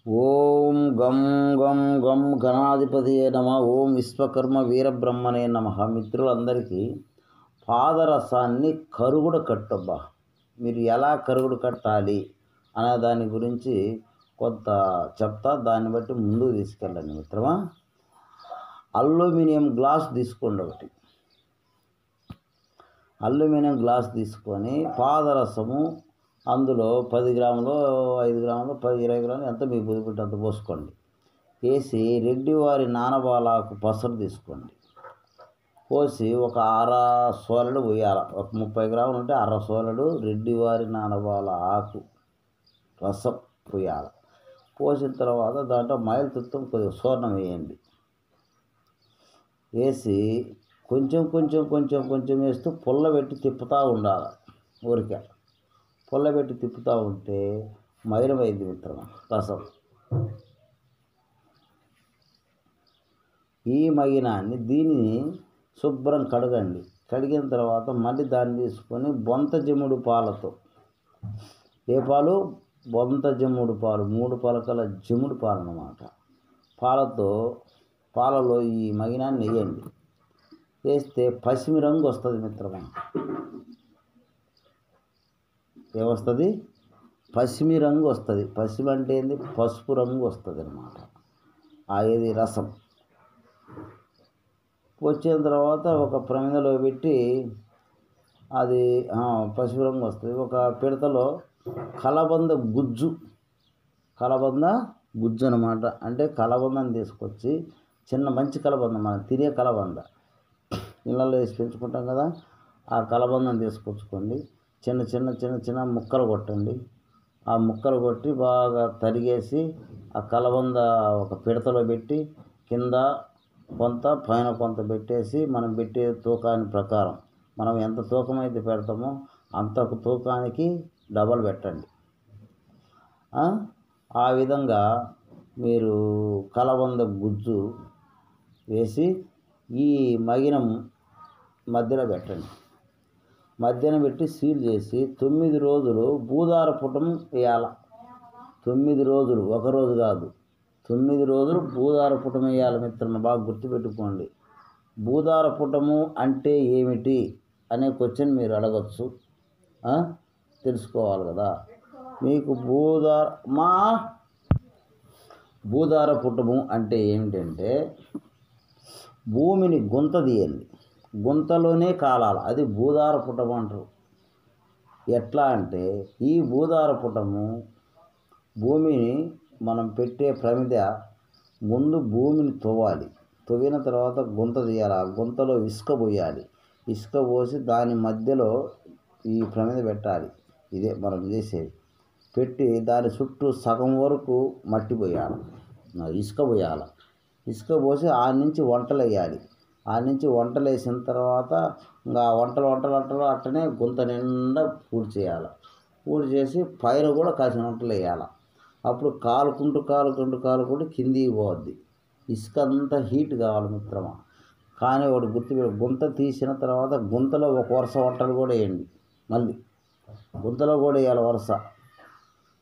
ఓం గం గం గం గణాధిపతియే నమ. ఓం విశ్వకర్మ వీరబ్రహ్మణే నమ. మిత్రులందరికీ పాదరసాన్ని కరుగుడు కట్టబ్బా, మీరు ఎలా కరుగుడు కట్టాలి అనే దాని గురించి కొంత చెప్తా. దాన్ని బట్టి ముందుకు తీసుకెళ్ళండి మిత్రమా. అల్యూమినియం గ్లాస్ తీసుకోండి. ఒకటి అల్యూమినియం గ్లాస్ తీసుకొని పాదరసము అందులో 10 గ్రాములు 5 గ్రాములు 20 గ్రాములు ఎంత మీకు బుద్ధిపెట్టి అంత పోసుకోండి. వేసి రెడ్డివారి నానబాలకు పసరు తీసుకోండి. పోసి ఒక అర సోలెడు పోయాలి. ఒక 30 గ్రాములు ఉంటే అర సోలెడు రెడ్డివారి నానబాల ఆకు రసం పోయాలి. పోసిన తర్వాత దాంట్లో మైలు తుత్తం కొద్దిగా సూర్ణం వేయండి. వేసి కొంచెం కొంచెం కొంచెం కొంచెం వేస్తూ పుల్లబెట్టి తిప్పుతూ ఉండాలి. ఊరికే పుల్లబెట్టి తిప్పుతూ ఉంటే మైలమైంది మిత్రమా రసం. ఈ మగినాన్ని దీనిని శుభ్రం కడగండి. కడిగిన తర్వాత మళ్ళీ దాన్ని తీసుకొని బొంత జమ్ముడు పాలతో, ఏ పాలు? బొంత జమ్ముడు పాలు, 3 పలకల జమ్ముడు పాలు అన్నమాట. పాలలో ఈ మగినాన్ని వేయండి. వేస్తే పసిమి రంగు వస్తుంది మిత్రమా. ఏమొస్తుంది? పసిమి రంగు వస్తుంది. పసిమి అంటే ఏంది? పసుపు రంగు వస్తుంది అన్నమాట. ఇది రసం వచ్చిన తర్వాత ఒక ప్రమిదలో పెట్టి అది పసుపు రంగు వస్తుంది. ఒక పిడతలో కలబంద గుజ్జు అనమాట. అంటే కలబందని తీసుకొచ్చి మంచి కలబంద, మనం తినే కలబంద ఇళ్ళల్లో వేసి పెంచుకుంటాం కదా, ఆ కలబందని తీసుకొచ్చుకోండి. చిన్న చిన్న చిన్న చిన్న ముక్కలు కొట్టండి. ఆ ముక్కలు కొట్టి బాగా తరిగేసి ఆ కలబంద ఒక పిడతలో పెట్టి కింద కొంత పైన కొంత పెట్టేసి మనం పెట్టే తూకాన్ని ప్రకారం మనం ఎంత తూకం అయితే పెడతామో అంత తూకానికి డబల్ పెట్టండి. ఆ విధంగా మీరు కలబంద గుజ్జు వేసి ఈ మగినం మధ్యలో పెట్టండి. మధ్యన పెట్టి సీల్ చేసి 9 రోజులు బూదార పుటం వేయాల. 9 రోజులు, ఒక రోజు కాదు, 9 రోజులు బూదార పుటం వేయాలి మిత్రమా. బాగా గుర్తుపెట్టుకోండి. బూదార పుటము అంటే ఏమిటి అనే క్వశ్చన్ మీరు అడగచ్చు. తెలుసుకోవాలి కదా. మీకు బూదార పుటము అంటే ఏమిటంటే భూమిని గుంత తీయండి, గుంతలోనే కాలాలి. అది బూదార పుటము అంటారు. ఎట్లా అంటే ఈ బూదార పుటము భూమిని మనం పెట్టే ప్రమిద ముందు భూమిని తవ్వాలి. తవ్విన తర్వాత గుంత తీయాలి. ఆ గుంతలో ఇసుక పోయాలి. ఇసుక పోసి దాని మధ్యలో ఈ ప్రమిద పెట్టాలి. ఇదే మనం చేసేది. పెట్టి దాని చుట్టూ సగం వరకు మట్టి పోయాలి, ఇసుక పోయాలి. ఇసుక పోసి ఆ నుంచి వంటలు వేయాలి. ఆ నుంచి వంటలు వేసిన తర్వాత ఇంకా వంటలు అట్టనే గుంత నిండా పూడి చేయాలి. పూడి చేసి పైన కూడా కాసిన వంటలు వేయాలి. అప్పుడు కాలుకుంటూ కిందికి పోవద్ది. ఇసుక అంతా హీట్ కావాలి మిత్రమా. కానీ వాడు గుంత తీసిన తర్వాత గుంతలో ఒక వరుస వంటలు కూడా వేయండి. మళ్ళీ గుంతలో కూడా వేయాలి వరుస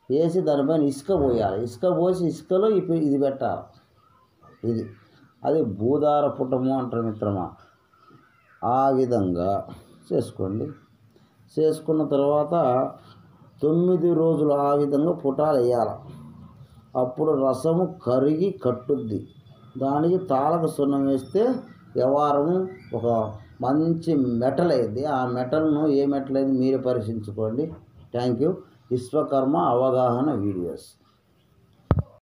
వేసి దానిపైన ఇసుక పోయాలి. ఇసుక పోసి ఇసుకలో ఇది పెట్టాలి. అది బూదార పుటము అంటారు మిత్రమా. ఆ విధంగా చేసుకోండి. చేసుకున్న తర్వాత 9 రోజులు ఆ విధంగా పుటాలు వేయాలి. అప్పుడు రసము కరిగి కట్టుద్ది. దానికి తాళక సున్నం వేస్తే వ్యవహారము ఒక మంచి మెటల్ అయింది. ఆ మెటల్ను ఏ మెటల్ అయింది మీరే పరీక్షించుకోండి. Thank you. విశ్వకర్మ అవగాహన వీడియోస్.